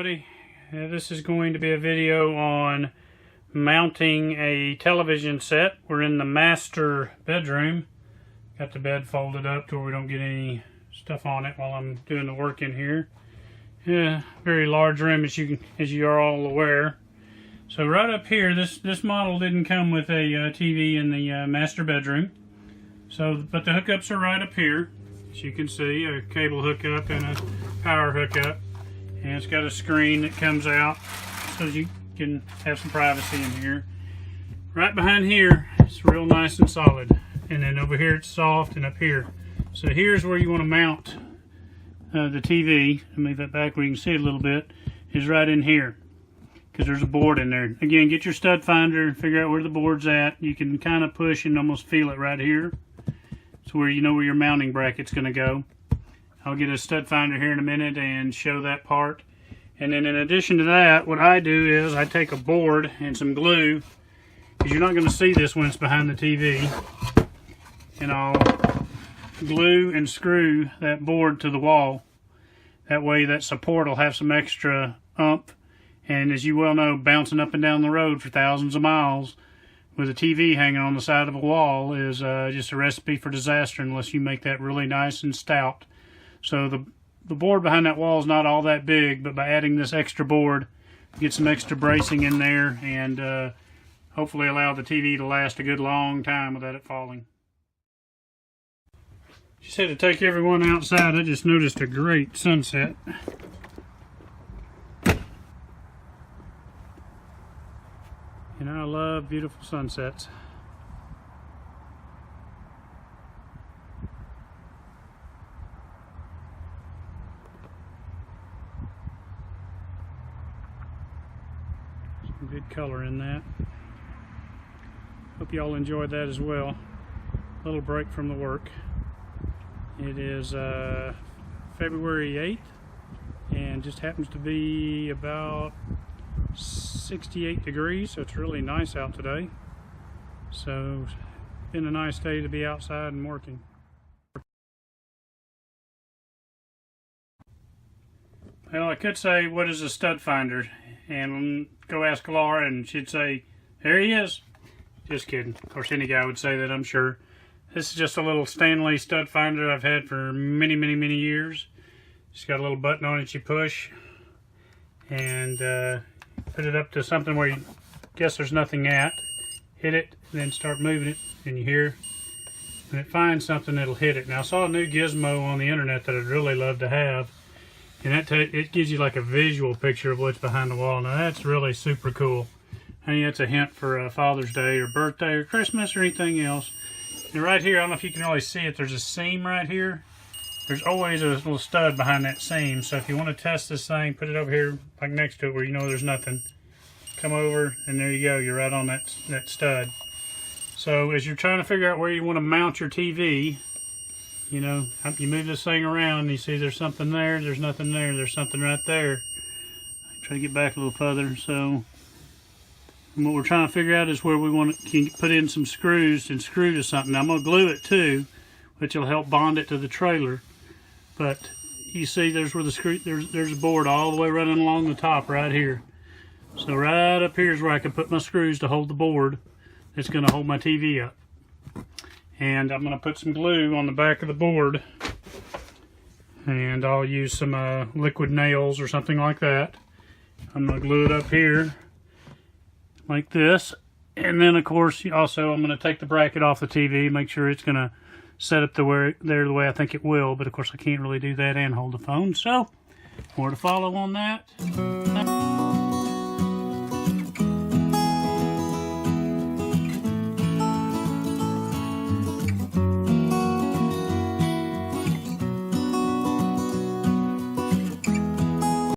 everybody. This is going to be a video on mounting a television set. We're in the master bedroom. Got the bed folded up to where we don't get any stuff on it while I'm doing the work in here. Yeah, very large room as you are all aware. So right up here, this model didn't come with a TV in the master bedroom. But the hookups are right up here. As you can see, a cable hookup and a power hookup. And it's got a screen that comes out so you can have some privacy in here. Right behind here, it's real nice and solid. And then over here, it's soft, and up here. So here's where you want to mount the TV. Let me move that back where you can see it a little bit. Is right in here, because there's a board in there. Again, get your stud finder, figure out where the board's at. You can kind of push and almost feel it right here. It's where you know where your mounting bracket's going to go. I'll get a stud finder here in a minute and show that part. And then in addition to that, what I do is I take a board and some glue, because you're not going to see this when it's behind the TV. And I'll glue and screw that board to the wall. That way that support will have some extra oomph. And as you well know, bouncing up and down the road for thousands of miles with a TV hanging on the side of a wall is just a recipe for disaster unless you make that really nice and stout. So the board behind that wall is not all that big, but by adding this extra board, get some extra bracing in there and hopefully allow the TV to last a good long time without it falling. She said to take everyone outside. I just noticed a great sunset. And I love beautiful sunsets. Some good color in that. Hope y'all enjoyed that as well. A little break from the work. It is February 8th and just happens to be about 68 degrees, so it's really nice out today. So it's been a nice day to be outside and working. Well, I could say, what is a stud finder? And go ask Laura and she'd say, there he is. Just kidding. Of course, any guy would say that, I'm sure. This is just a little Stanley stud finder I've had for many, many, many years. It's got a little button on it you push. And put it up to something where you guess there's nothing at. Hit it, and then start moving it. And you hear, when it finds something, it'll hit it. Now, I saw a new gizmo on the internet that I'd really love to have. And it gives you like a visual picture of what's behind the wall. Now, that's really super cool. I think that's a hint for Father's Day or birthday or Christmas or anything else. And right here, I don't know if you can really see it, there's a seam right here. There's always a little stud behind that seam. So if you want to test this thing, put it over here like next to it where you know there's nothing. Come over and there you go, you're right on that stud. So as you're trying to figure out where you want to mount your TV, you know, you move this thing around and you see there's something there, there's nothing there, there's something right there. Try to get back a little further. So and what we're trying to figure out is where we want to put in some screws and screw to something. Now, I'm going to glue it too, which will help bond it to the trailer. But you see there's where the screw, there's a board all the way running along the top right here. So right up here is where I can put my screws to hold the board that's going to hold my TV up. And I'm going to put some glue on the back of the board. And I'll use some liquid nails or something like that. I'm going to glue it up here like this. And then of course also I'm going to take the bracket off the TV, make sure it's going to set up the way I think it will, but of course I can't really do that and hold the phone, so more to follow on that.